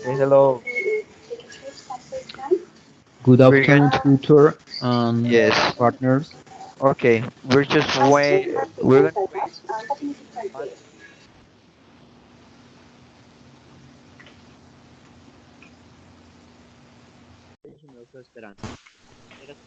Hey, hello. Good We're gonna. afternoon, tutor and Yes. partners. Okay. We're just wait. We're gonna wait. On- Déjeme, lo estoy esperando. Espérate,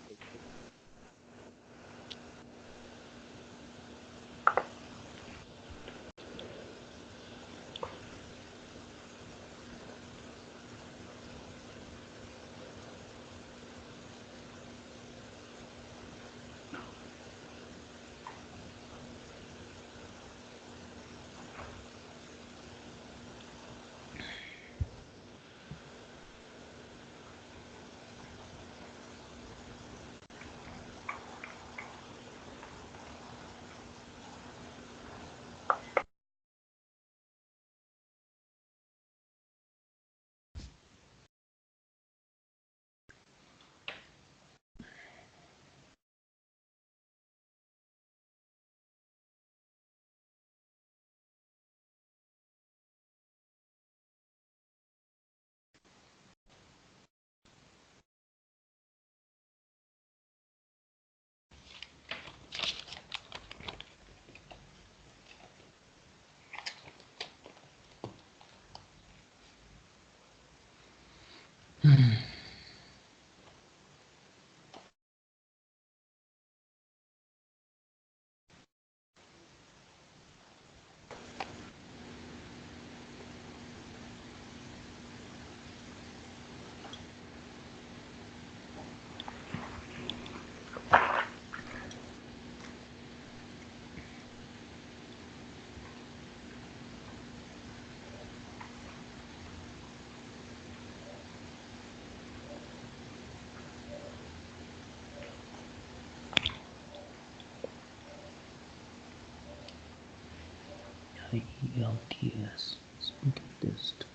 IELTS speaking test.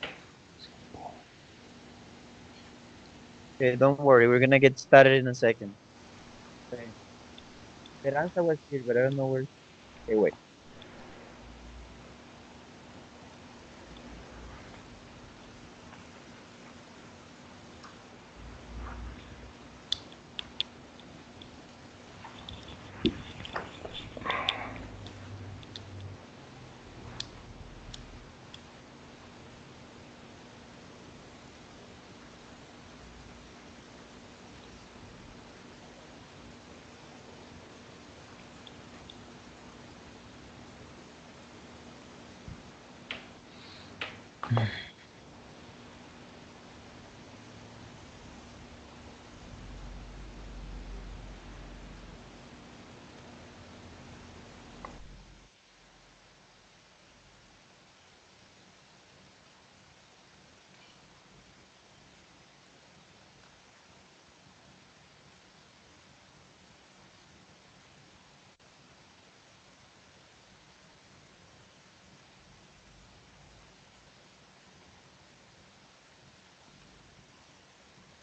okay, don't worry. We're gonna get started in a second. Okay. Esperanza was here, but I don't know where. Okay, wait.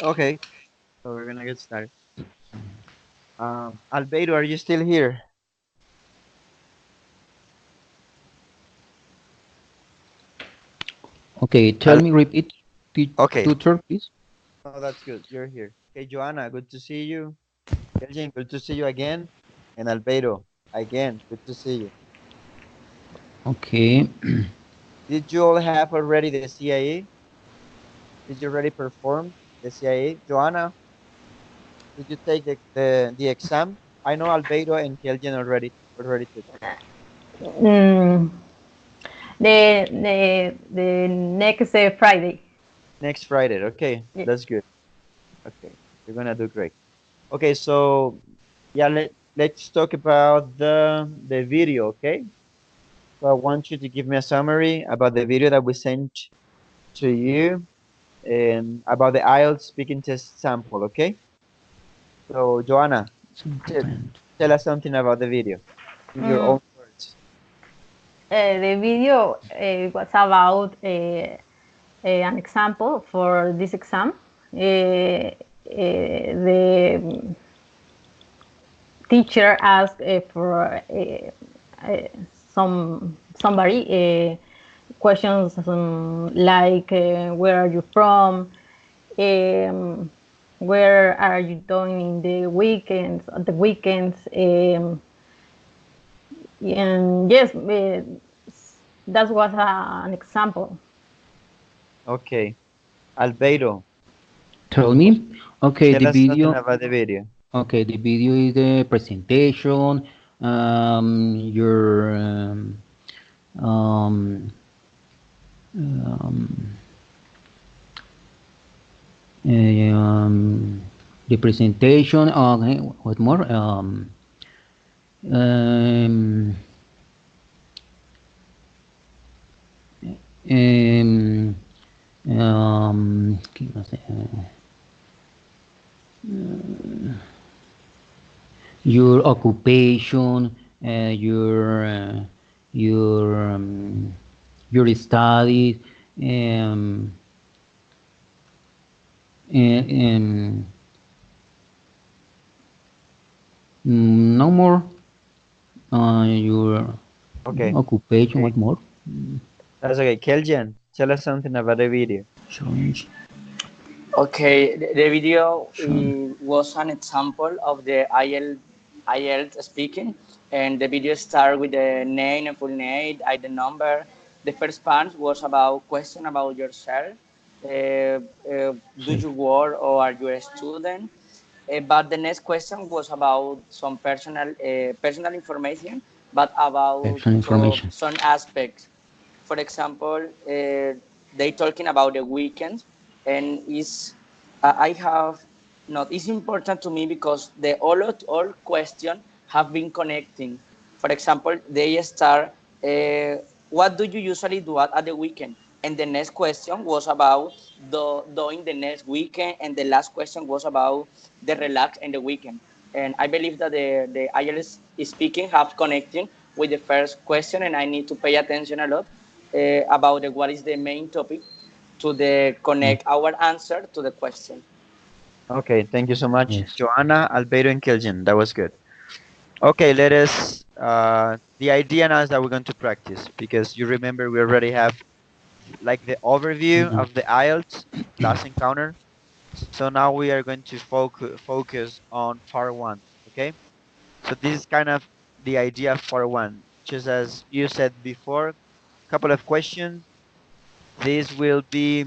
Okay. So we're gonna get started. Albedo, are you still here? Okay, tell Al me, repeat, okay. tutor, please. Oh, that's good. You're here. Okay, Joanna, good to see you. Elgin, good to see you again. And Albedo, again, good to see you. Okay, Did you all have already the CIA? Did you already perform the CIA? Joanna, did you take the exam? I know Albedo and Kelvin already took it. Mm, the next Friday. Next Friday. Okay, Yeah. that's good. Okay, you're gonna do great. Okay, so yeah, let's talk about the video. Okay, so I want you to give me a summary about the video that we sent to you and about the IELTS speaking test sample. Okay, so Joanna, t- sometimes. tell us something about the video in your Mm, own words. the video was about an example for this exam. The teacher asked for uh, somebody questions like where are you from, um, where are you doing in the weekends, and yes, that was an example. Okay. Albeiro, Tell me. Okay, tell the us something video. about the video. Okay, the video is the presentation. Your um, um, um, the presentation. Okay, what more? Um, um, ¿qué más? Your occupation, your your studies, um, and no more. Your Okay. occupation. Okay. What more? That's okay. Keljan, tell us something about the video. Challenge. Okay, the video Challenge. was an example of the IELTS speaking, and the video started with the name and full name, ID number. The first part was about question about yourself. Do Sí. you work or are you a student? But the next question was about some personal information, but about Personal information. some aspects. For example, they talking about the weekends, and is I have not. It's important to me because the all question have been connecting. For example, they start. What do you usually do at the weekend? And the next question was about doing the next weekend, and the last question was about the relax and the weekend. And I believe that the IELTS speaking have connecting with the first question, and I need to pay attention a lot about what is the main topic to the Mm, connect our answer to the question. Okay, thank you so much, yes. Joanna, Albeiro, and Keljan. That was good. Okay, let us. The idea now is that we're going to practice because you remember we already have like the overview Mhm. of the IELTS last encounter. So now we are going to focus on part one. Okay, so this is kind of the idea of part one. Just as you said before, couple of questions. This will be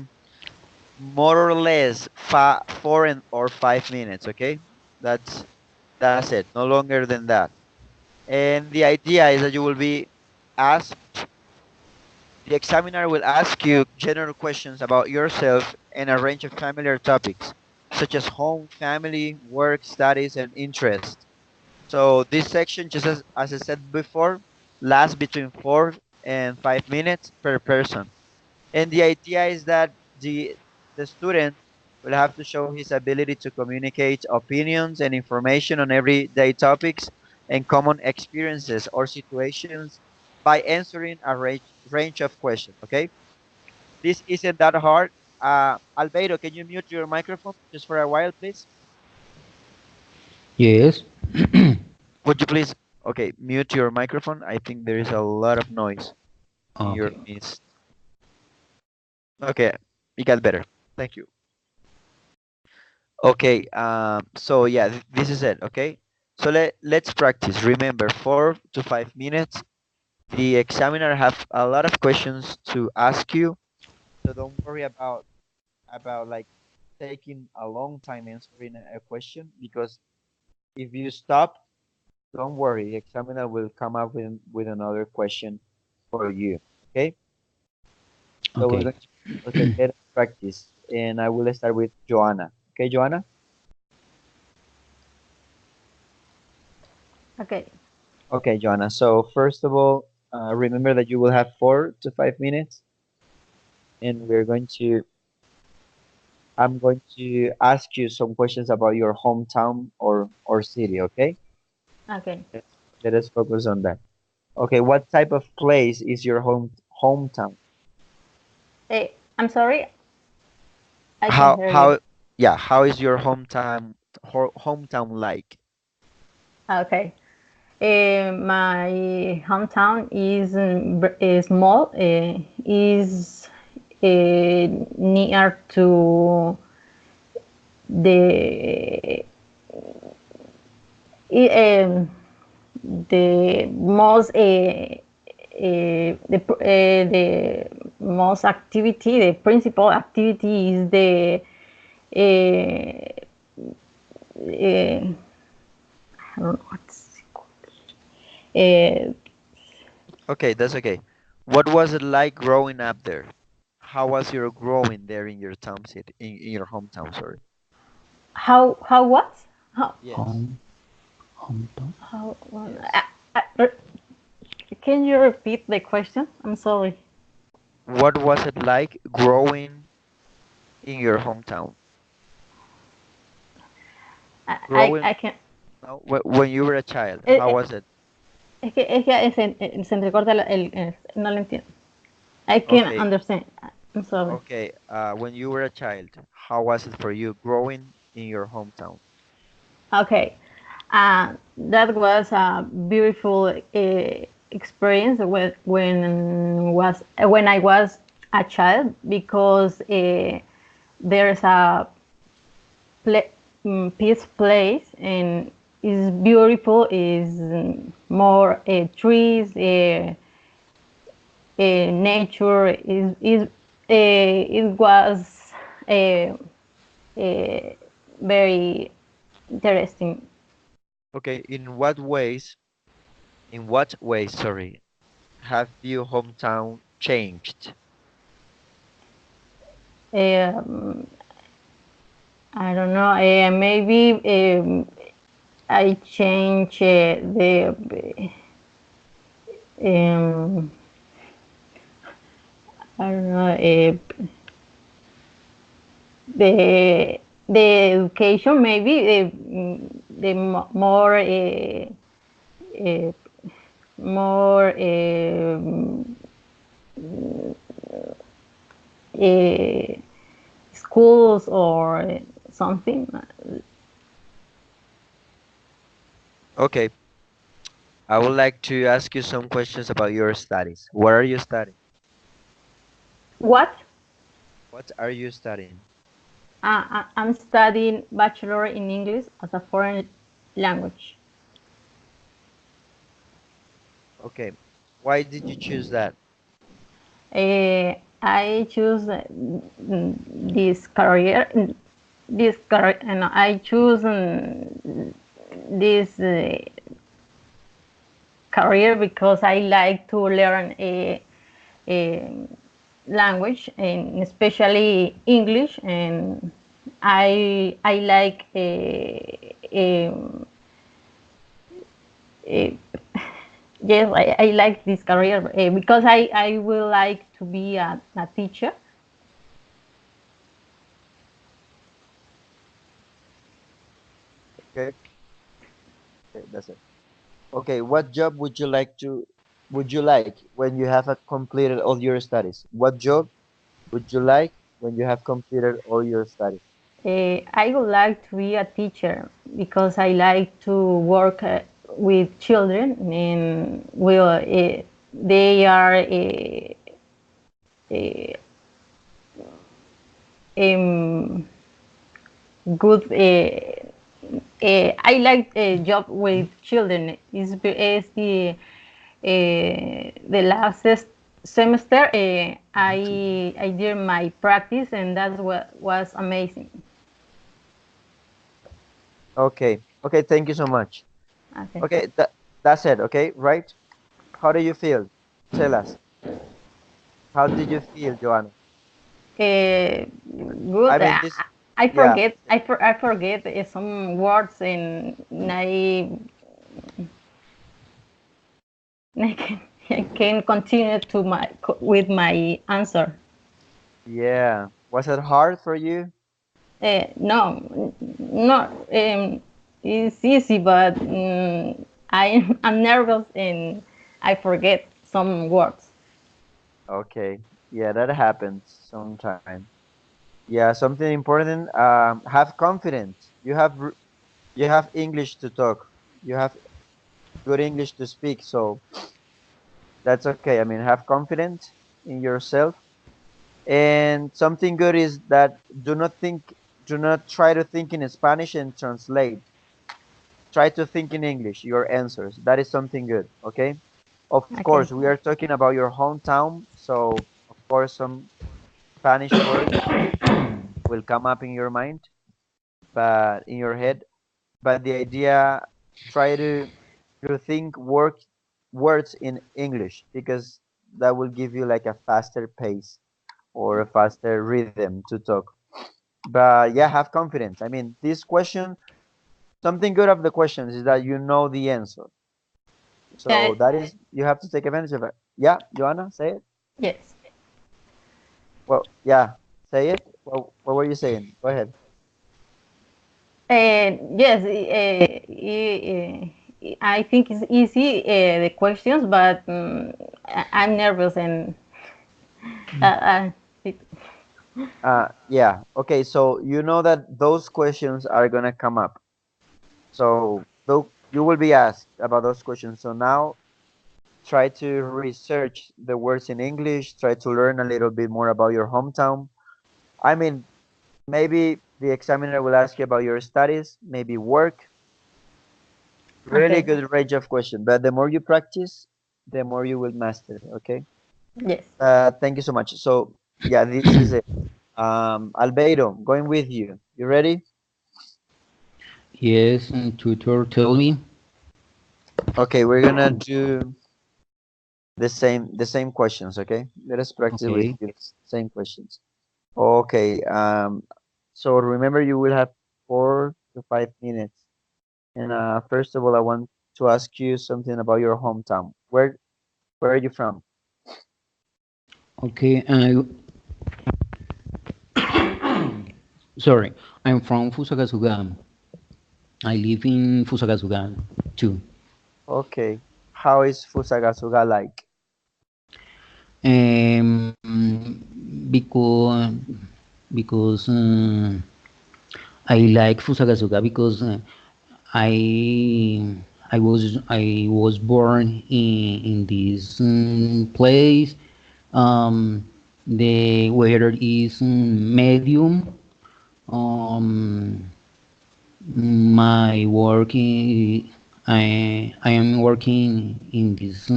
more or less 4 or 5 minutes. Okay, that's it. No longer than that. And the idea is that you will be asked, the examiner will ask you general questions about yourself and a range of familiar topics, such as home, family, work, studies, and interests. So this section, just as I said before, lasts between 4 and 5 minutes per person. And the idea is that the student will have to show his ability to communicate opinions and information on everyday topics and common experiences or situations by answering a range of questions. Okay, this isn't that hard. Albeiro, can you mute your microphone just for a while, please? Yes. Would you please? Okay, mute your microphone. I think there is a lot of noise in your Okay. midst. Okay, it got better. Thank you. Okay, so yeah, this is it, okay? So let's practice. Remember, 4 to 5 minutes. The examiner have a lot of questions to ask you, so don't worry about like taking a long time answering a question because if you stop, don't worry, the examiner will come up with another question for you. Okay? So we're Okay. going to okay, let us practice, and I will start with Joanna. Okay, Joanna? Okay. Okay, Joanna. So first of all, remember that you will have 4 to 5 minutes, and I'm going to ask you some questions about your hometown or city. Okay, Okay. let us focus on that. Okay, what type of place is your hometown? I'm sorry, I can How hear you. how yeah? How is your hometown like? Okay. My hometown is small. Is near to the um, the most the most activity, the principal activity is the uh, uh, I don't know what's it called. Uh, Okay, that's okay. What was it like growing up there? How was your growing there in your town city, in your hometown, sorry? how what? How Yes. home, hometown. how? Yes. Can you repeat the question? I'm sorry. What was it like growing in your hometown? I Growing, can. no, when you were a child, Eh, how eh, was it? se entrecorta no lo entiendo. I can Okay, understand. I'm sorry. okay. When you were a child, how was it for you growing in your hometown? Okay, that was a beautiful experience when I was a child because there's a peace place and is beautiful. Is more trees. Nature is it was uh, uh, very interesting. Okay, sorry, have your hometown changed? Um, I don't know. Maybe I change the um, I don't know the education. Maybe more uh, more uh, schools or something. Okay, I would like to ask you some questions about your studies. What are you studying? What? What are you studying? I'm studying bachelor in English as a foreign language. Okay, why did you choose that? I choose this career, and I choose this career because I like to learn a language, and especially English, and I like uh, yes, I like this career because I will like to be a teacher. Okay, okay, that's it. Okay, what job would you like when you have completed all your studies? What job would you like when you have completed all your studies? I would like to be a teacher because I like to work with children, and they are um, good. I like a job with children. Is the last semester I did my practice, and that's what was amazing. Okay, okay, thank you so much. Okay. Okay, that's it, okay, right? How do you feel? Tell us. How did you feel, Joanna? I Good. mean, this, I yeah, forget. I forget some words, and I can, I can continue to my with my answer. yeah. Was it hard for you? No, not. It's easy, but I'm nervous and I forget some words. Okay, yeah, that happens sometime. Yeah, something important. Have confidence. You have English to talk. You have good English to speak. So that's okay. I mean, have confidence in yourself. And something good is that do not try to think in Spanish and translate. Try to think in English, your answers. That is something good, okay? Of Okay. course, we are talking about your hometown, so of course some Spanish words will come up in your mind, but in your head. But the idea, try to think words in English because that will give you like a faster pace or a faster rhythm to talk. But yeah, have confidence. I mean, this question, something good of the questions is that you know the answer. Uh, So that is, you have to take advantage of it. Yeah, Joanna, say it. yes. Well, yeah, say it. What were you saying? Go ahead. Yes, I think it's easy, the questions, but I'm nervous and it, Yeah. Okay. So you know that those questions are gonna come up. So though you will be asked about those questions. So now try to research the words in English. Try to learn a little bit more about your hometown. I mean, maybe the examiner will ask you about your studies, maybe work. Really okay. good range of question. But the more you practice, the more you will master. Okay. Yes. Thank you so much. So yeah, this is it. Albeiro, going with you. You ready? Yes, and tutor, tell me. Okay, we're gonna do the same questions. Okay, let us practice with Okay. you. Same questions. Okay. So remember, you will have 4 to 5 minutes. And first of all, I want to ask you something about your hometown. Where are you from? Okay. Sorry, I'm from Fusagasugam. I live in Fusagasugam too. Okay. How is Fusagasuga like? Because I like Fusagasuga because I I was born in this place. Um, the weather is medium. Um, my work I am working in this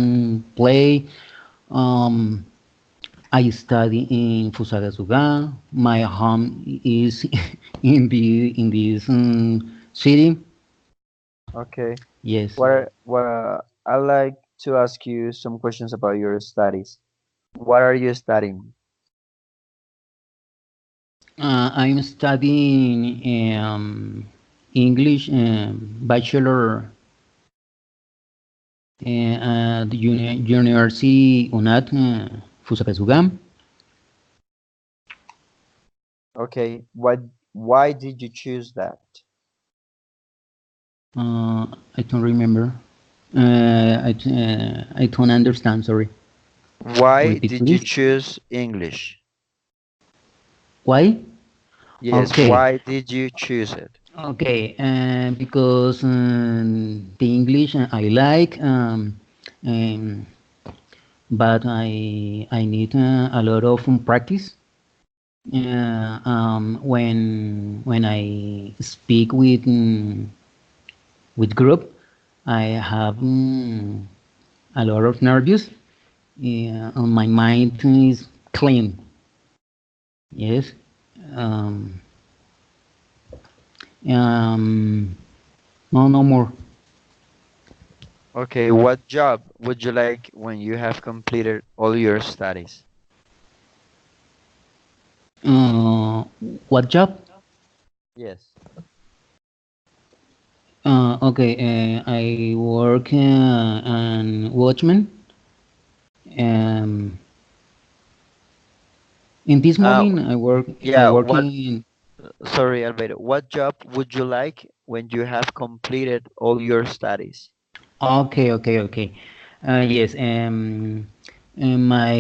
play. Um, I study in Fusagasugá. My home is in this city. Okay. Yes. What I like to ask you some questions about your studies. What are you studying? I'm studying English bachelor at the University UNAT Fusagasugá. Okay. Why did you choose that? I don't remember. I don't understand. Sorry. Why Repeat, did you please. choose English? Why? Yes, Okay. why did you choose it? Okay, because the English I like, but I need a lot of practice. When I speak with group, I have a lot of nervous. My mind is clean. Yes. Um, um, no, no more. Okay, what job would you like when you have completed all your studies? Uh, what job? Yes. Okay, I work on Watchmen. Um, in this Uh, moment, I yeah, work what, in. sorry, Albedo, what job would you like when you have completed all your studies? Okay, okay, okay. Yes. My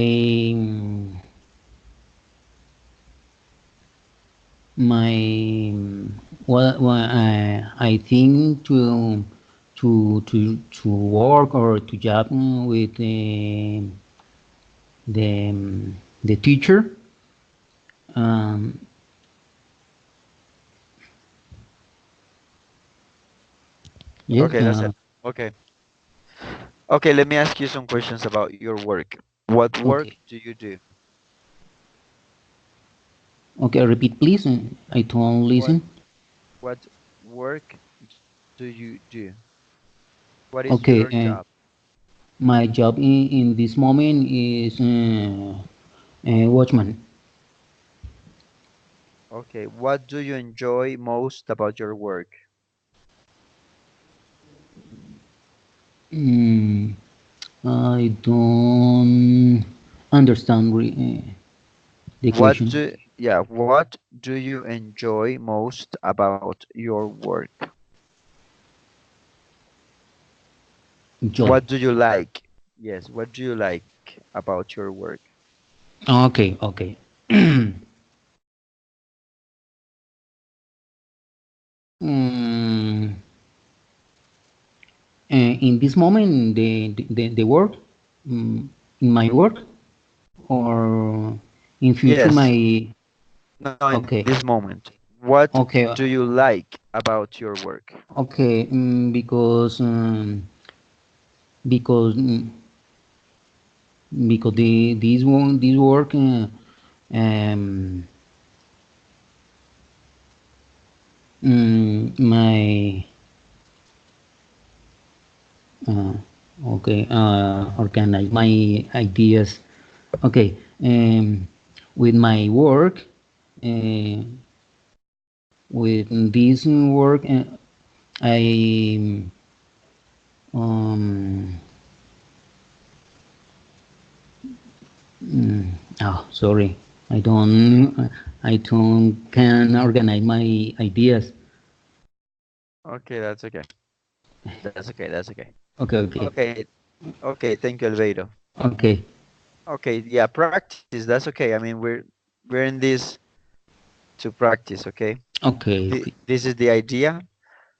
my what I think to work or to job with the teacher. Um, yes. Okay, that's it. Okay. Okay, let me ask you some questions about your work. What work Okay. do you do? Okay. Repeat, please. I don't What listen. what work do you do? What is Okay. your job? My job in this moment is watchman. Okay, what do you enjoy most about your work? Mm, I don't understand the What question. do yeah, what do you enjoy most about your work? Joy. What do you like? Yes, what do you like about your work? Okay. Okay. mm, in this moment, the work, mm, in my work, or in future, Yes, my no, in this okay, moment. What okay, do you like about your work? okay, because because this work um, my uh, okay organize my ideas. Okay, with my work, uh, with this work, I um mm, oh sorry, I don't can organize my ideas. Okay, that's okay. That's okay. That's okay. Okay, okay, Okay, okay. Thank you, Albeiro. okay, Okay, yeah, practice. That's okay. I mean, we're in this to practice. Okay, okay, this is the idea.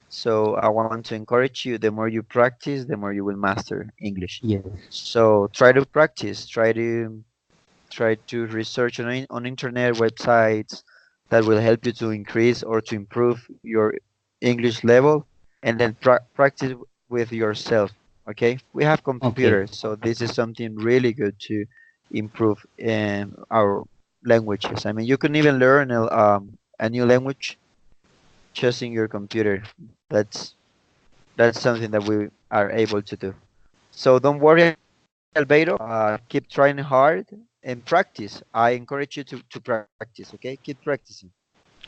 So I want to encourage you. The more you practice, the more you will master English. yes, So try to practice. Try to research on internet websites that will help you to increase or to improve your English level, and then practice with yourself. Okay, we have okay, computers, so this is something really good to improve our languages. I mean, you can even learn a new language just in your computer. That's something that we are able to do. So don't worry, Albeiro. Keep trying hard and practice. I encourage you to practice. Okay, keep practicing.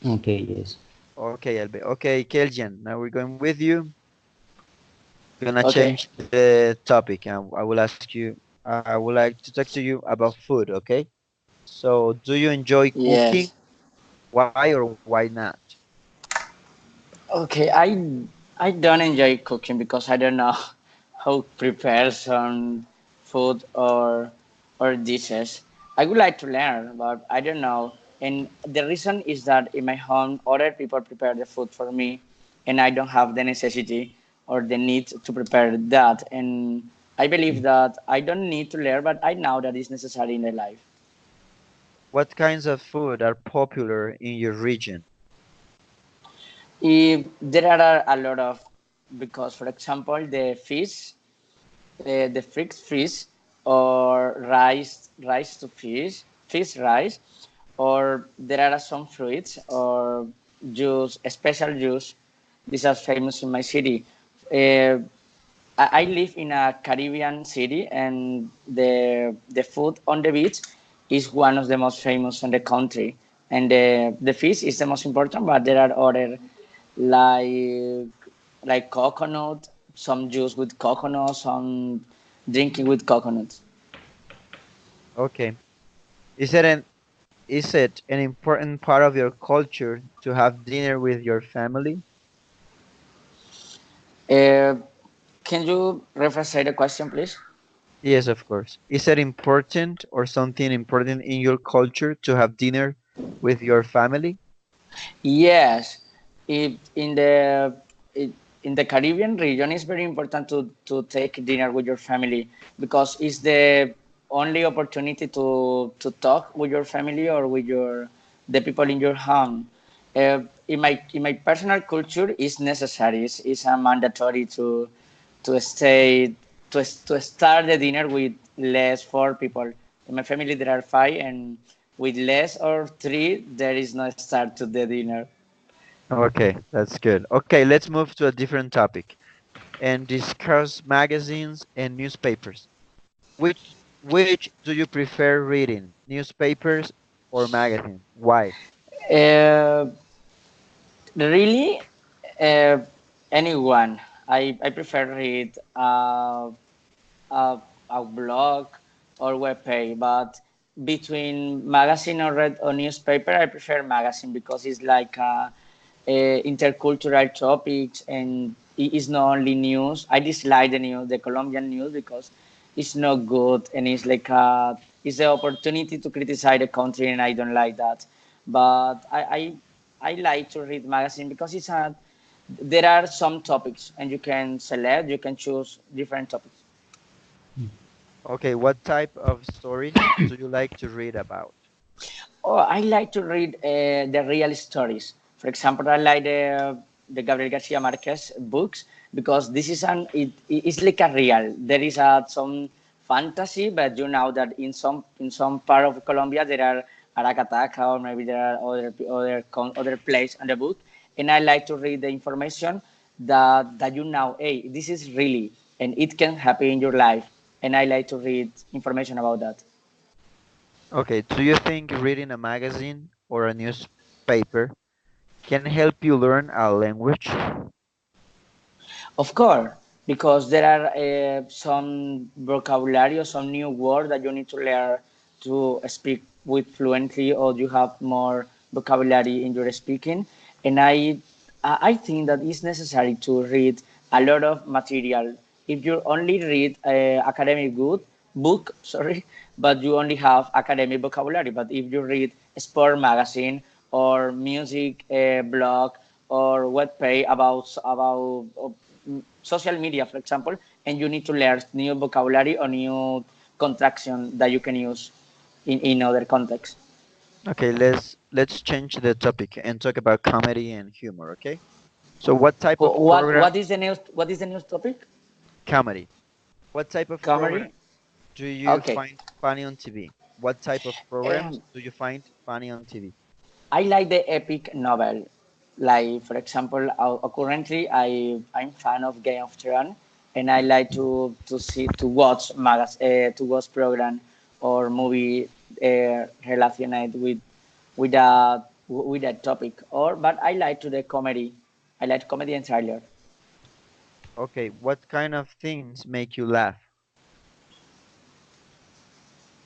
okay, yes, Okay, Okay, Keljan. Now we're going with you. We're gonna Okay. change the topic, and I will ask you. I would like to talk to you about food. Okay. So, do you enjoy cooking? Yes. Why or why not? Okay. I don't enjoy cooking because I don't know how to prepare some food or dishes. I would like to learn, but I don't know. And the reason is that in my home, other people prepare the food for me, and I don't have the necessity or the need to prepare that. And I believe that I don't need to learn, but I know that it's necessary in the life. What kinds of food are popular in your region? If there are a lot of, because for example the fixed fish or rice to fish rice, or there are some fruits or juice, special juice. These are famous in my city. Uh, I live in a Caribbean city, and the food on the beach is one of the most famous in the country. And the fish is the most important, but there are other like coconut, some juice with coconut, some drinking with coconut. Okay. Is it an is it an important part of your culture to have dinner with your family? Uh, can you rephrase the question, please? Yes, of course. Is it important or something important in your culture to have dinner with your family? Yes, if in the it, in the Caribbean region, it's very important to take dinner with your family because it's the only opportunity to talk with your family or with your the people in your home. In my personal culture, it's necessary. It's a mandatory to stay to start the dinner with less four people. In my family, there are five, and with less or three, there is no start to the dinner. Okay, that's good. Okay, let's move to a different topic and discuss magazines and newspapers. Which do you prefer reading, newspapers or magazines? Why? Uh, Really, uh, anyone. I prefer read a, a blog or web page, but between magazine or read or newspaper, I prefer magazine because it's like intercultural topics and it is not only news. I dislike the news, the Colombian news, because it's not good and it's like it's the opportunity to criticize the country and I don't like that. But I like to read magazine because there are some topics and you can choose different topics. Okay, what type of stories do you like to read about? Oh, I like to read the real stories. For example, I like the Gabriel Garcia Marquez books because this is it's like a real. There is some fantasy, but you know that in some part of Colombia there are Aracataca or maybe there are other place on the book, and I like to read the information that you know, hey, this is really and it can happen in your life, and I like to read information about that. Okay, do you think reading a magazine or a newspaper can help you learn a language? Of course, because there are some vocabulary or some new words that you need to learn to speak with fluently, or you have more vocabulary in your speaking. And I think that it's necessary to read a lot of material. If you only read academic good book, sorry, but you only have academic vocabulary. But if you read a sport magazine or music blog or web page about social media, for example, and you need to learn new vocabulary or new contraction that you can use in other contexts. Okay, let's change the topic and talk about comedy and humor, okay? So what type of program What is the news topic? comedy? What type of Comedy. programs do you Okay. find funny on TV? What type of programs Um, do you find funny on TV? I like the epic novel. Like for example, currently I'm fan of Game of Thrones, and I like to watch to watch program or movie related with a topic. But I like to the comedy. I like comedy and thriller. Okay, what kind of things make you laugh?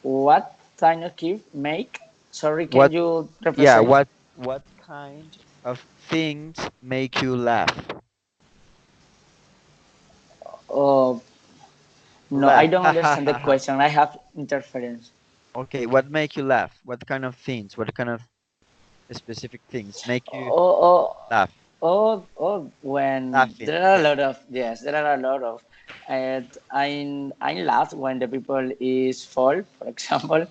What kind of gift make? Sorry, can What you yeah, represent? what kind of things make you laugh? Oh, no, I Laugh. don't Ha ha understand the ha ha. question. I have interference. Okay, what make you laugh? What kind of things? What kind of specific things make you Oh, oh, laugh? when Laughing, there are a okay. lot of yes, there are a lot of, and I laugh when the people is fall, for example,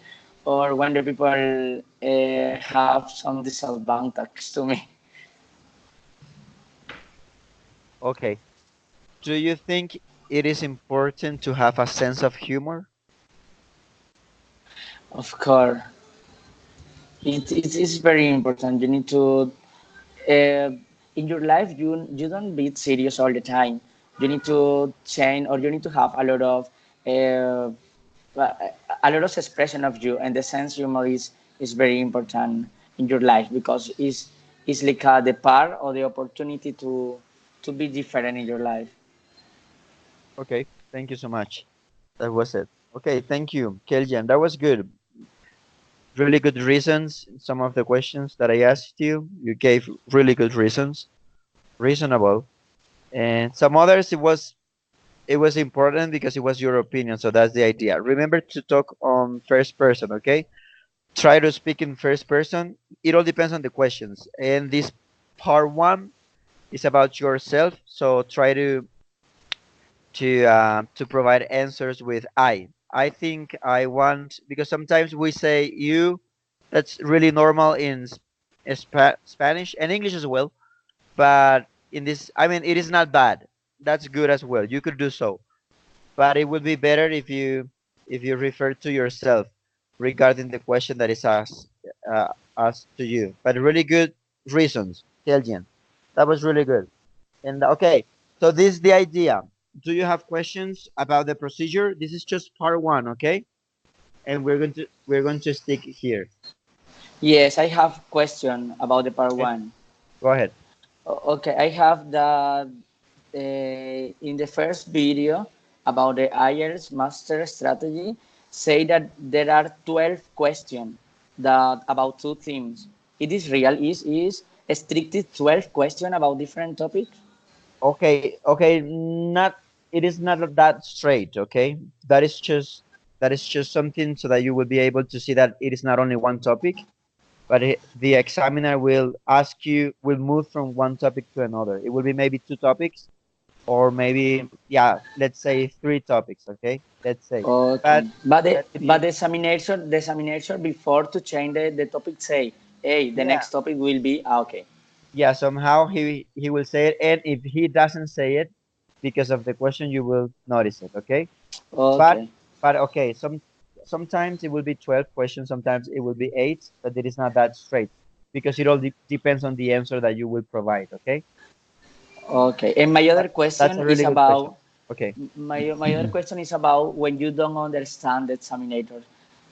or when the people have some disadvantage to me. Okay. Do you think it is important to have a sense of humor? Of course, it's very important. You need to uh, in your life you don't be serious all the time. You need to change or you need to have uh, a lot of expression of you, and the sense humor is very important in your life because it's like the part or the opportunity to be different in your life. Okay, thank you so much. That was it. Okay, thank you, Keljan. That was good. Really good reasons. Some of the questions that I asked you, you gave really good reasons, reasonable. And some others, it was important because it was your opinion. So that's the idea. Remember to talk on first person, okay? Try to speak in first person. It all depends on the questions. And this part one, It's about yourself. So try to provide answers with I. I think I want, because sometimes we say you. That's really normal in Spanish and English as well. But in this, I mean, it is not bad. That's good as well. You could do so, but it would be better if you refer to yourself regarding the question that is asked to you. But really good reasons, Keljan. That was really good. And okay, so this is the idea. Do you have questions about the procedure? This is just part one, okay? And we're going to stick here. Yes, I have question about the part Okay, one. go ahead. Okay, I have the in the first video about the IELTS master strategy say that there are 12 questions that about two themes. It is real is strictly 12 questions about different topics. Okay, okay, not it is not that straight, okay? That is just something so that you will be able to see that it is not only one topic, but the examiner will ask you will move from one topic to another. It will be maybe two topics, or maybe, yeah, let's say three topics, okay? Let's say. Okay, But but but if but you, the examination before to change the topic say, hey, the yeah, next topic will be okay. yeah, somehow he will say it, and if he doesn't say it because of the question, you will notice it, okay? But Okay. okay, sometimes it will be 12 questions, sometimes it will be 8, but it is not that straight because it all depends on the answer that you will provide, okay? Okay. And my other That, that's question a is really good question. about Okay. my other question is about when you don't understand the examinator.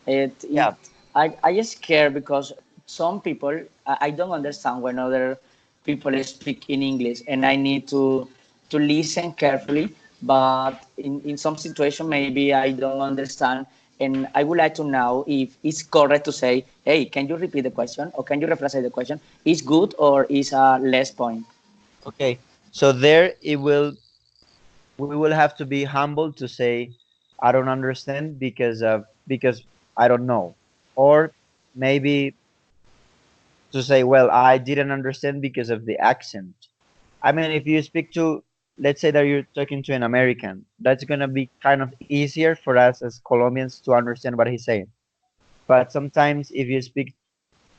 It Yeah. I scare because some people I don't understand when other people speak in English and I need to listen carefully. But in some situation maybe I don't understand and I would like to know if it's correct to say, hey, can you repeat the question or can you rephrase the question? Is good or is a less point? Okay. So there it will we will have to be humble to say I don't understand because I don't know. Or maybe to say, well, I didn't understand because of the accent. I mean, if you speak to, let's say that you're talking to an American, that's gonna be kind of easier for us as Colombians to understand what he's saying. But sometimes if you speak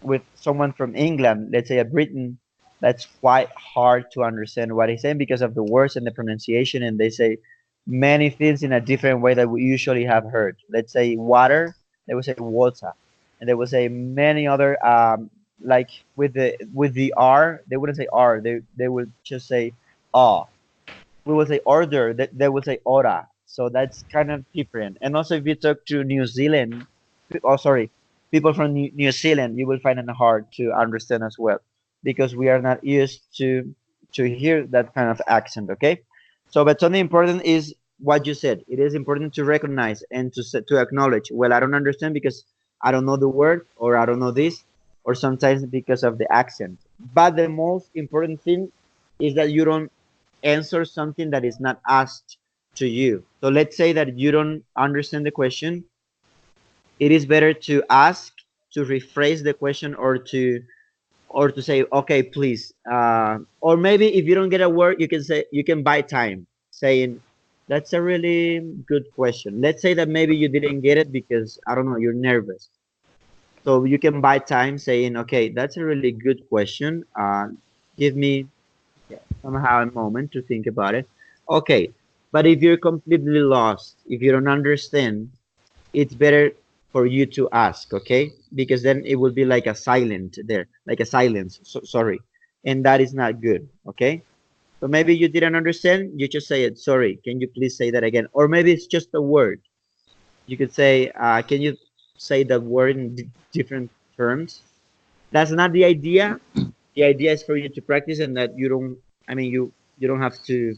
with someone from England, let's say a Briton, that's quite hard to understand what he's saying because of the words and the pronunciation, and they say many things in a different way that we usually have heard. Let's say water, they will say water, and they will say many other like with the R, they wouldn't say R, they would just say ah. We will say order, they will say ora. So that's kind of different. And also, if you talk to New Zealand, oh sorry, people from New Zealand, you will find it hard to understand as well because we are not used to hear that kind of accent. Okay, so but something important is what you said. It is important to recognize and to acknowledge. Well, I don't understand because I don't know the word, or I don't know this, or sometimes because of the accent. But the most important thing is that you don't answer something that is not asked to you. So let's say that you don't understand the question. It is better to ask, to rephrase the question, or to say, okay, please. Or maybe if you don't get a word, you can say you can buy time, saying that's a really good question. Let's say that maybe you didn't get it because I don't know, you're nervous. So you can buy time saying, okay, that's a really good question. Give me somehow a moment to think about it. Okay, but if you're completely lost, if you don't understand, it's better for you to ask, okay? Because then it will be like a silent there, like a silence. Sorry, and that is not good, okay? So maybe you didn't understand, you just say it. Sorry, can you please say that again? Or maybe it's just a word. You could say, can you say that word in different terms? That's not the idea. The idea is for you to practice and that you don't. I mean, you don't have to.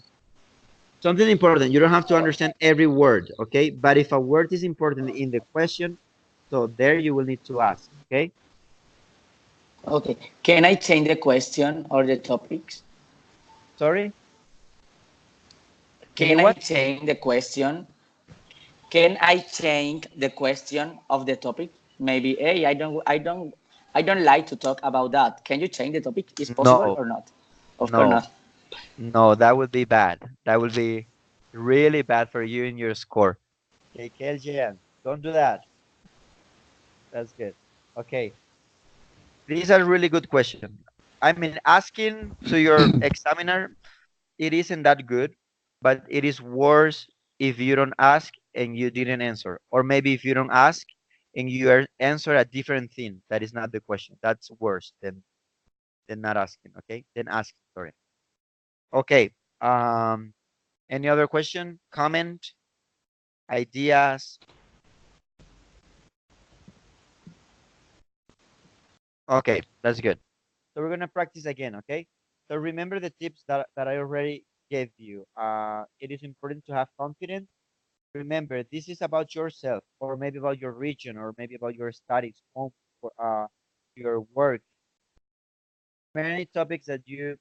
Something important. You don't have to understand every word, okay? But if a word is important in the question, so there you will need to ask, okay? Okay. Can I change the question or the topics? Sorry, can you Can I what? change the question? Can I change the question of the topic? Maybe, hey, I don't like to talk about that. Can you change the topic? Is possible No, or not? Of course no, not. No, that would be bad. That would be really bad for you and your score. Okay, Keljan, don't do that. That's good. Okay, these are really good questions. I mean, asking to your examiner, it isn't that good, but it is worse if you don't ask and you didn't answer, or maybe if you don't ask and you answer a different thing that is not the question. That's worse than not asking. Okay, then ask. Sorry. Okay. Any other question, comment, ideas? Okay, that's good. So we're gonna practice again, okay? So remember the tips that I already gave you. It is important to have confidence. Remember, this is about yourself, or maybe about your region, or maybe about your studies, home, or your work. Many topics that you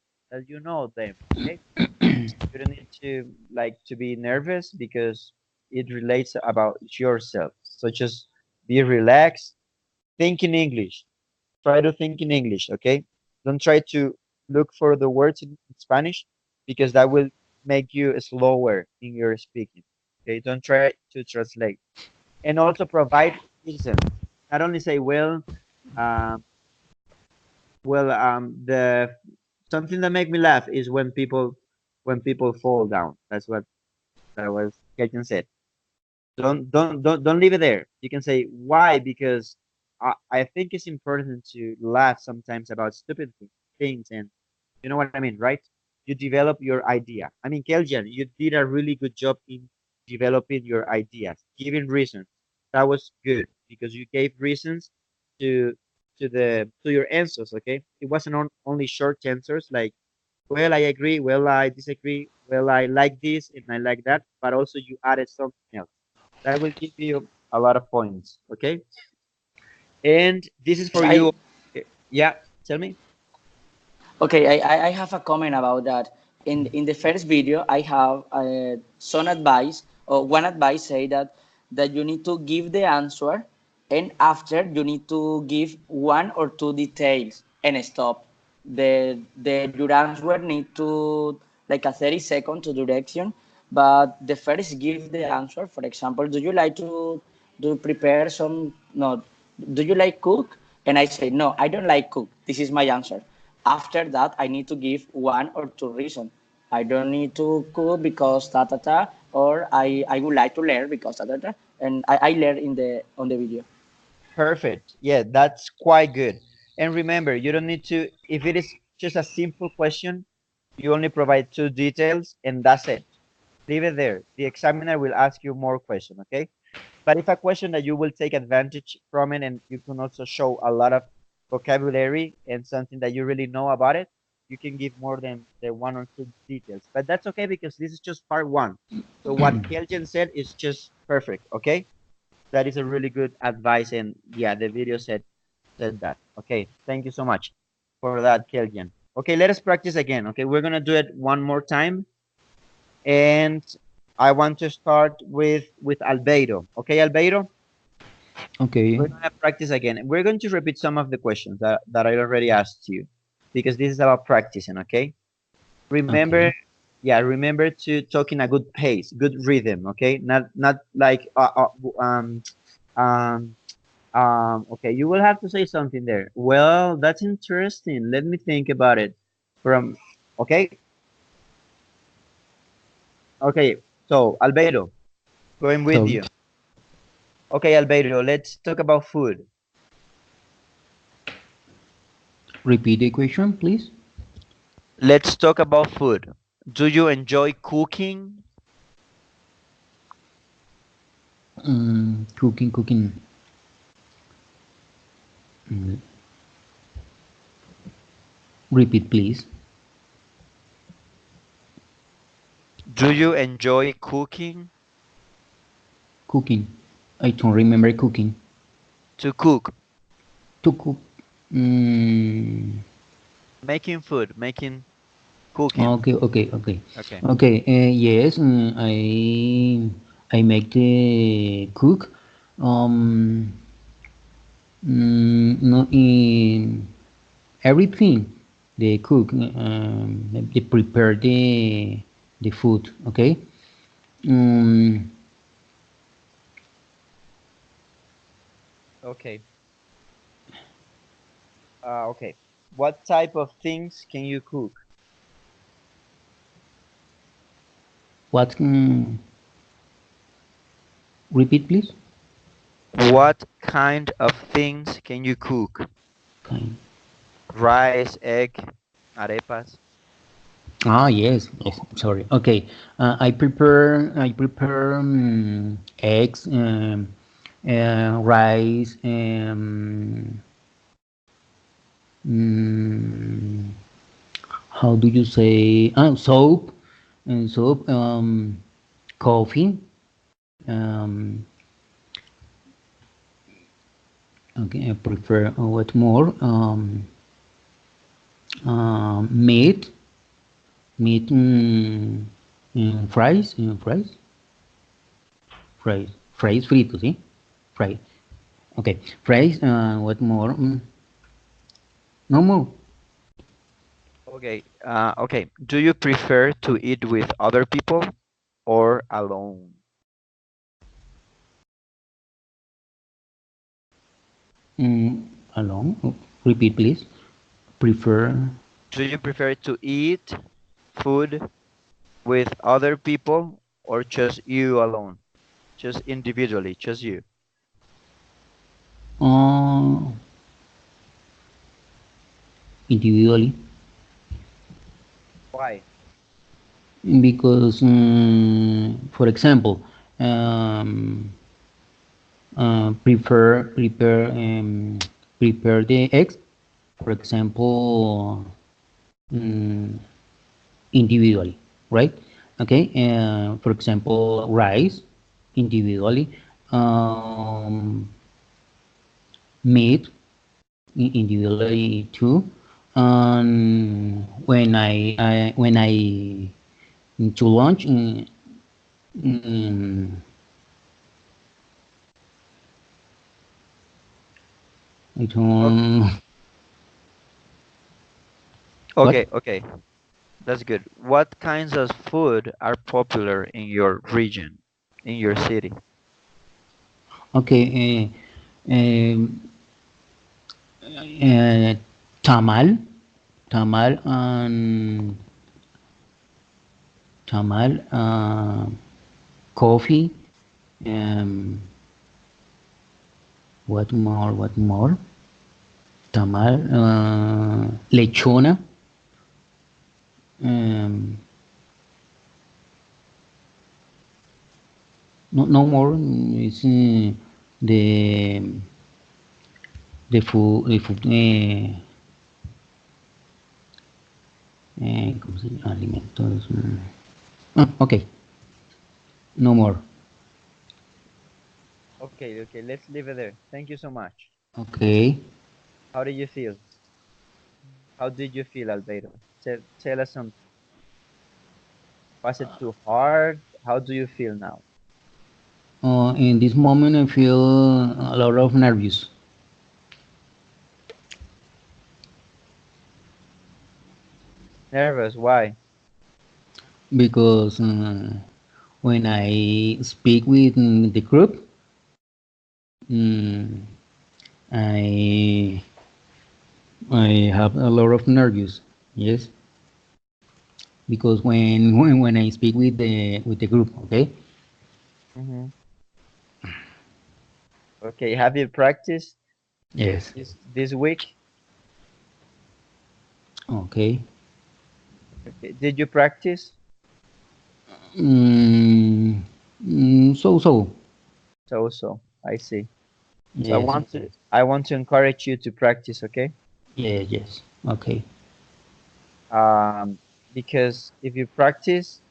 know them, okay? You don't need to like to be nervous because it relates about yourself. So just be relaxed, think in English. Try to think in English, okay? Don't try to look for the words in Spanish because that will make you slower in your speaking. Okay, don't try to translate. And also provide reasons. Not only say, um, the something that make me laugh is when people fall down. That's what that was Kajan said. Don't leave it there. You can say why because I think it's important to laugh sometimes about stupid things and you know what I mean, right? You develop your idea. I mean, Keljan, you did a really good job in developing your ideas, giving reasons. That was good because you gave reasons to to your answers. Okay, it wasn't only short answers like well, I agree. Well, I disagree. Well, I like this and I like that. But also, you added something else that will give you a lot of points. Okay, and this is Yes, for you. Yeah, tell me. okay, I have a comment about that. In the first video, I have some advice or one advice say that you need to give the answer, and after you need to give one or two details and stop. The your answer need to like a 30 second to direction, but the first give the answer. For example, do you like to do prepare some no? Do you like cook? And I say no, I don't like cook. This is my answer. After that, I need to give one or two reasons. I don't need to cook because ta ta ta, or I would like to learn because ta ta ta, and I learn in the on the video. Perfect. Yeah, that's quite good. And remember, you don't need to. If it is just a simple question, you only provide two details, and that's it. Leave it there. The examiner will ask you more questions. Okay. But if a question that you will take advantage from it and you can also show a lot of vocabulary and something that you really know about it, you can give more than the one or two details. But that's okay because this is just part one. So what Keljan said is just perfect. Okay. That is a really good advice. And yeah, the video said that. Okay. Thank you so much for that, Keljan. Okay, let us practice again. Okay, we're gonna do it one more time. And I want to start with Albeiro. Okay, Albeiro? Okay. We're gonna practice again. We're going to repeat some of the questions that I already asked you because this is about practicing, okay? Remember, Okay. yeah, remember to talk in a good pace, good rhythm, okay? Not like um okay, you will have to say something there. Well, that's interesting. Let me think about it. From okay, okay. So Albeiro, going with So you. Okay, Albeiro, let's talk about food. repeat the question, please. Let's talk about food. Do you enjoy cooking? Cooking. Mm, Repeat, please. Do you enjoy cooking? Cooking. I don't remember cooking. To cook, To cook. Mm, making food, making cooking. okay. Okay. Okay. Yes, I make the cook. No, in everything. they cook, they prepare the food. Okay. Um, Okay. Okay. What type of things can you cook? what? Repeat, please. What kind of things can you cook? Kind. Rice, egg, arepas. Ah, yes, yes. Sorry. Okay. I prepare eggs, rice, mm, how do you say? Soap, and soap. Coffee. Um, okay. I prefer what more? Meat, meat. Fries, fries fritos, ¿sí? Fries. Okay, fries. What more? No more. Okay. Okay. Do you prefer to eat with other people or alone? Alone. Oh, repeat, please. Prefer. Do you prefer to eat food with other people or just you alone? Just individually, just you. Uh, Individually, Why? because, for example, um, prepare the eggs. For example, um, individually, right? Okay. For example, rice individually, um, meat individually too. And when I to lunch, mm, I Okay. don't what. Okay, okay. That's good. What kinds of food are popular in your region, in your city? Okay. Um, Tamal, and tamal, coffee. Um, what more? What more? Tamal, lechona. Um, no more. It's the the food. ¿Cómo se llama? Alimentos. Okay, no more. Okay, okay, let's leave it there. Thank you so much. Okay. How did you feel? How did you feel, Albeiro? Tell us something. Was it too hard? How do you feel now? In this moment, I feel a lot of nervous Nervous? Why? because when I speak with the group, mm, I I have a lot of nervous. Yes, because when I speak with the group, okay. Mm-hmm. Okay, have you practiced Yes. this week? Okay. Okay. Did you practice? Mm, so. So, I see. So Yes. I want to encourage you to practice, okay? Yeah. Yes. Okay. Um, because if you practice,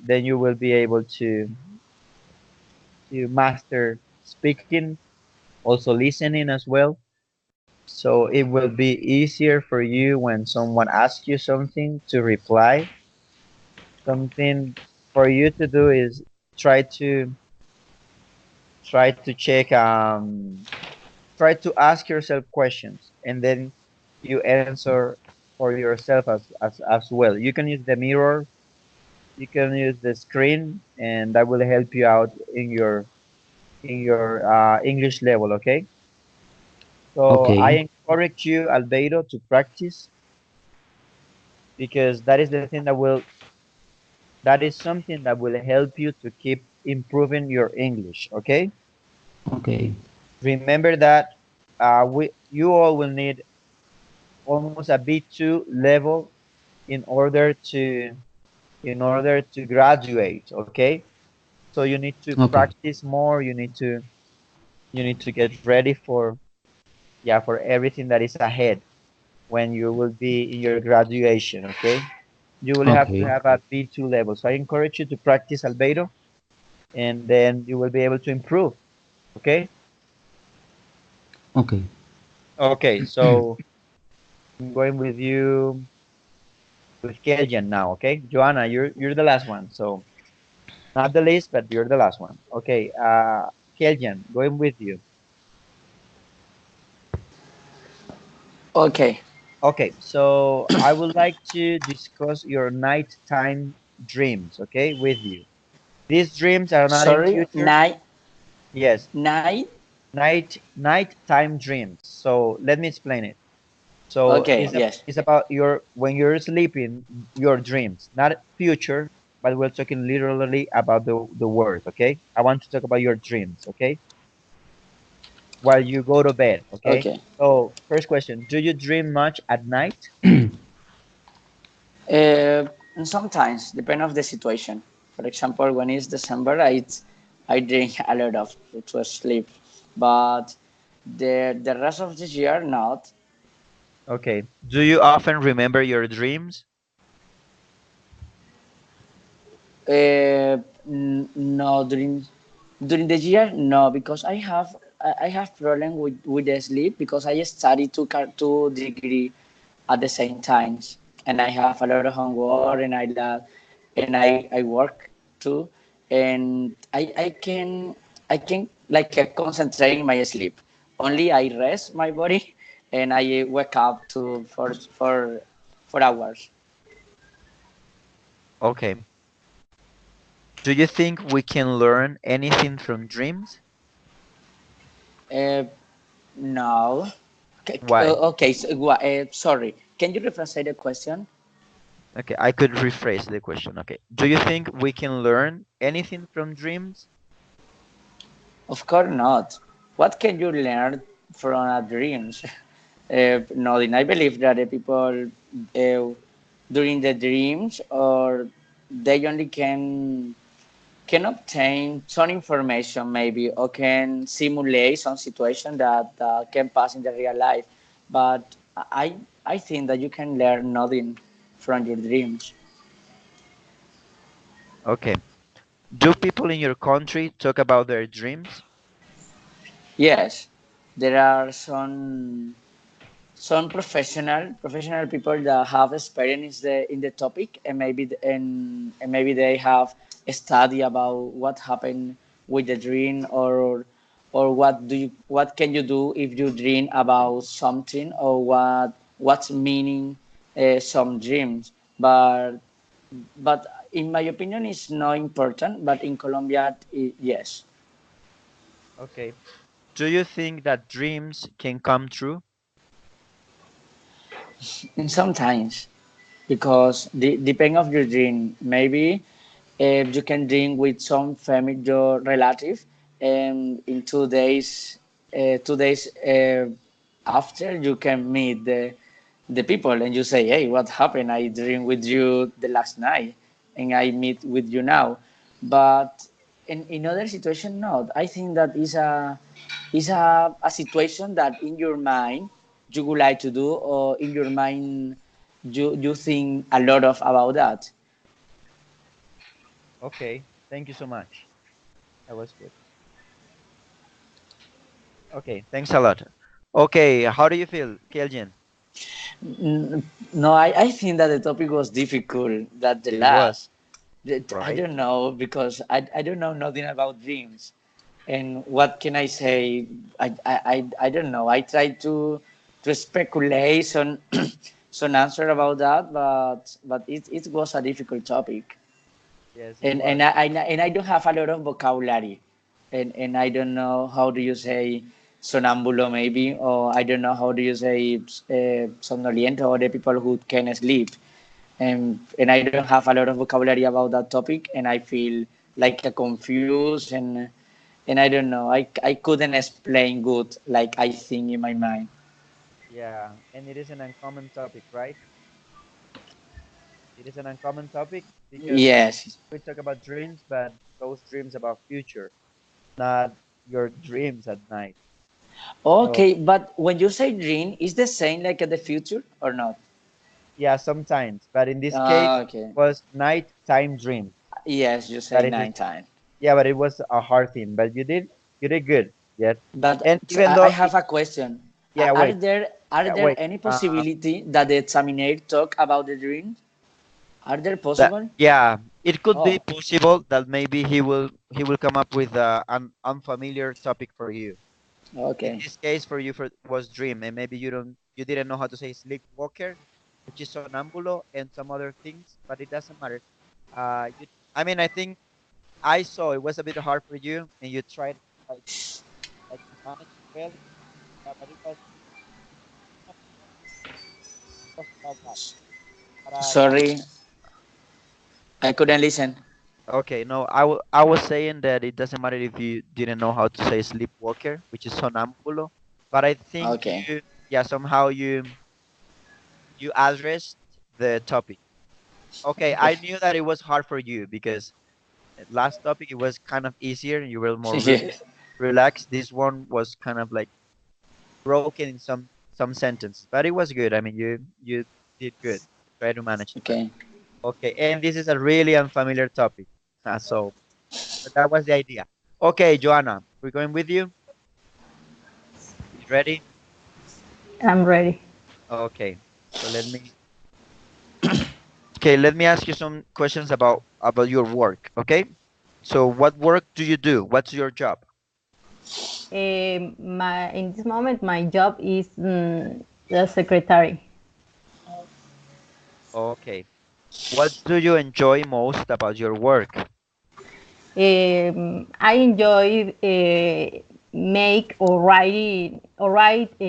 then you will be able to master speaking, also listening as well. So it will be easier for you when someone asks you something to reply. Something for you to do is try to try to check try to ask yourself questions and then you answer for yourself as well. You can use the mirror, you can use the screen, and that will help you out in your English level. Okay. So Okay. I encourage you, Albedo, to practice because that is the thing that is something that will help you to keep improving your English. Okay. Okay. Remember that you all will need almost a B2 level in order to graduate. Okay. So you need to Okay. practice more. You need to get ready for yeah for everything that is ahead when you will be in your graduation. Okay. You will have to Okay. have a B2 level. So I encourage you to practice Albedo, and then you will be able to improve. Okay. Okay. Okay. So I'm going with you with Keljan now. Okay. Joanna, you're the last one. So not the least, but you're the last one. Okay. Keljan, going with you. Okay. Okay. So I would like to discuss your nighttime dreams. Okay, with you. These dreams are not in Sorry, future. Yes, night. nighttime dreams. So let me explain it. So Okay, yes. it's about your when you're sleeping, your dreams, not future, but we're talking literally about the word. Okay, I want to talk about your dreams. Okay, while you go to bed. Okay. Okay. So first question: do you dream much at night? Uh, and sometimes, depend of the situation. For example, when it's December, I drink a lot of to sleep, but the rest of the year not. Okay. Do you often remember your dreams? No, during the year, no, because I have problem with the sleep because I study two degree at the same times, and I have a lot of homework, and I work too, and I can like concentrate in my sleep. Only I rest my body, and I wake up to for hours. Okay. Do you think we can learn anything from dreams? Uh, no. Why? Okay, so, sorry. Can you rephrase the question? Okay, I could rephrase the question. Okay. Do you think we can learn anything from dreams? Of course not. What can you learn from a dreams? Nothing. I believe that the people during the dreams or they only can obtain some information maybe or can simulate some situation that can pass in the real life. But I think that you can learn nothing from your dreams. Okay. Do people in your country talk about their dreams? Yes, there are some professional people that have experience in the topic and and maybe they have a study about what happened with the dream or what can you do if you dream about something or what's meaning some dreams but in my opinion it's not important but in Colombia yes. Okay. Do you think that dreams can come true? And sometimes because the pain of your dream maybe you can drink with some family your relative and in 2 days 2 days after you can meet the people and you say hey what happened I drink with you the last night and I meet with you now but in other situation not I think that is a situation that in your mind you would like to do or in your mind you think a lot of about that. Okay. Thank you so much. That was good. Okay. Thanks a lot. Okay. How do you feel, Keljan? N- No, I think that the topic was difficult. That the It was, last, I right? don't know because I don't know nothing about dreams. And what can I say? I don't know. I try to speculate some some answer about that, but it was a difficult topic, Yes, it and was. I don't have a lot of vocabulary, and I don't know how do you say sonambulo maybe, or I don't know how do you say somnoliento, or the people who can sleep, and I don't have a lot of vocabulary about that topic, and I feel like a confused, and I don't know, I couldn't explain good like I think in my mind. Yeah, and it is an uncommon topic, right? It is an uncommon topic because Yes. we talk about dreams, but those dreams about future, not your dreams at night. So Okay, but when you say dream, is the same like at the future or not? yeah, sometimes, but in this case Ah, okay. was nighttime dreams. Yes, you say That is nine it. times. Yeah, but it was a hard thing. But you did good. Yes. But And even I though have a question. yeah, Are wait, are yeah, there wait. any possibility that the examiner talk about the dream? Are there That possible? yeah, it could be Oh, possible that maybe he will come up with an unfamiliar topic for you. In okay. this case, for you for was dream, and maybe you didn't know how to say sleepwalker, which is sonambulo, and some other things, but it doesn't matter. You, I mean, I think I saw it was a bit hard for you, and you tried like to manage it well, but it wasn't that bad. But Sorry, I couldn't listen. okay, no, I was saying that it doesn't matter if you didn't know how to say sleepwalker, which is sonambulo, but I think Okay. yeah, somehow you addressed the topic. Okay, I Okay. knew that it was hard for you because last topic it was kind of easier and you were more Yeah. relaxed. This one was kind of like broken in some sentences, but it was good. I mean, you did good. Try to manage it well. Okay. Okay, and this is a really unfamiliar topic, so but that was the idea. Okay, Joanna, we're going with you. You ready? I'm ready. Okay, so let me ask you some questions about your work. Okay, so what work do you do? What's your job? My in this moment, my job is the secretary. Okay, what do you enjoy most about your work? I enjoy make or write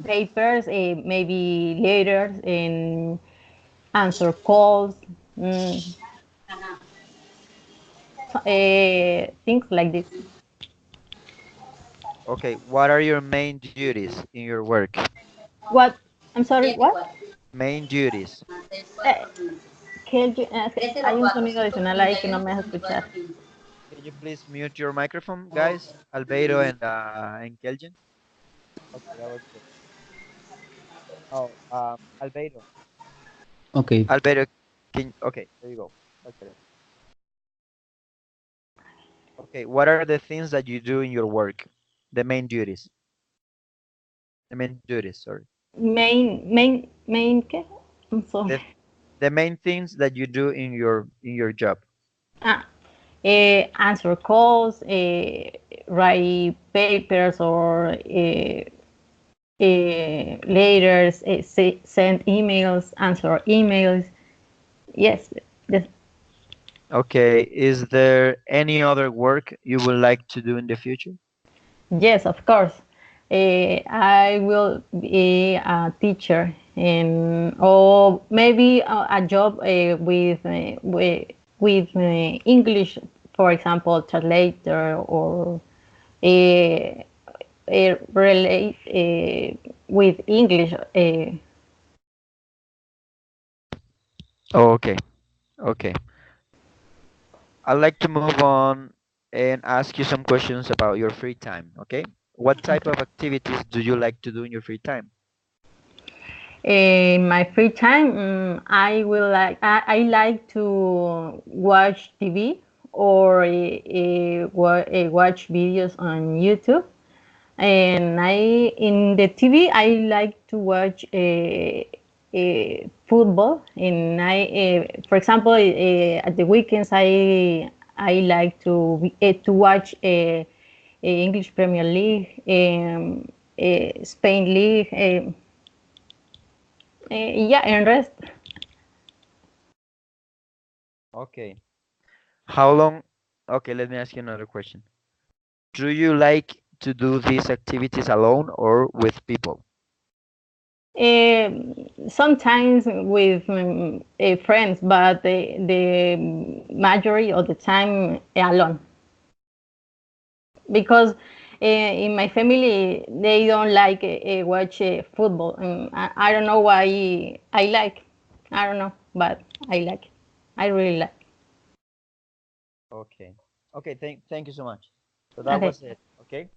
papers, maybe letters, and answer calls, mm, things like this. Okay, what are your main duties in your work? What? I'm sorry, what? Main duties. Eh, hay un sonido adicional ahí que no me deja escuchar. Can you please mute your microphone, guys? Albeiro and Kelvin. Okay, that was good. Oh, Albeiro. Okay. Albeiro, okay, there you go. That's better. Okay, what are the things that you do in your work? The main duties. The main duties, sorry. Main, ¿qué? I'm sorry. The the main things that you do in your job. Ah, answer calls, write papers or letters, send emails, answer emails. Yes, yes, Okay, is there any other work you would like to do in the future? yes, of course. I will be a teacher and or maybe a job with English, for example, translator or uh, relate with English. Oh, okay, okay. I'd like to move on and ask you some questions about your free time, okay? What type Okay. of activities do you like to do in your free time? In my free time, I like to watch TV or watch videos on YouTube. And in the TV I like to watch football. And for example, at the weekends I like to watch English Premier League, Spain League, yeah, and rest. Okay. How long? Okay, let me ask you another question. Do you like to do these activities alone or with people? Sometimes with friends, but the majority of the time alone, because in my family they don't like watch football, and I don't know why. I don't know, but I like it. I really like it. Okay. Okay, thank you so much. So that Okay, was it. Okay.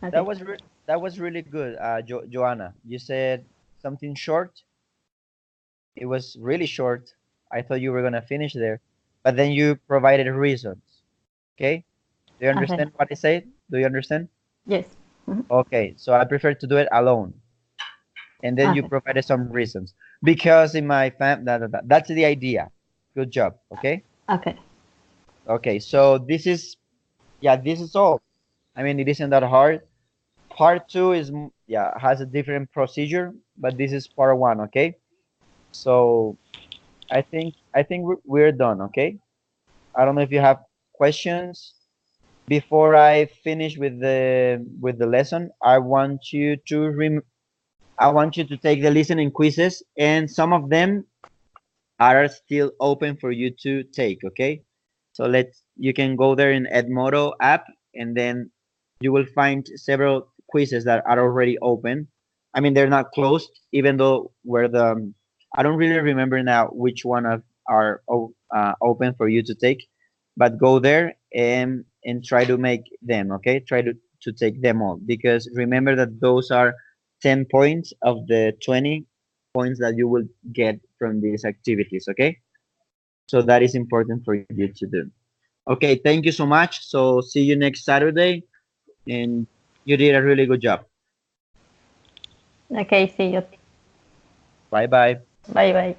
That okay. was that was really good, Joanna. You said something short. It was really short. I thought you were gonna finish there, but then you provided reasons. Okay. Do you Okay. understand what I said? Do you understand? Yes. Mhm. Okay. So I prefer to do it alone, and then you Okay. provided some reasons because in my that's the idea. Good job. Okay. Okay. Okay. So this is yeah. This is all. I mean, it isn't that hard. Part two is yeah has a different procedure, but this is part one. Okay. So I think we're done. Okay. I don't know if you have questions before I finish with the lesson. I want you to take the listening quizzes, and some of them are still open for you to take. Okay. So you can go there in Edmodo app, and then you will find several quizzes that are already open. I mean, they're not closed, even though I don't really remember now which one are open for you to take, but go there and try to make them. Okay, try to take them all, because remember that those are 10 points of the 20 points that you will get from these activities. Okay, so that is important for you to do. Okay, thank you so much. So see you next Saturday, and you did a really good job. Okay. See you. Bye bye. Bye bye.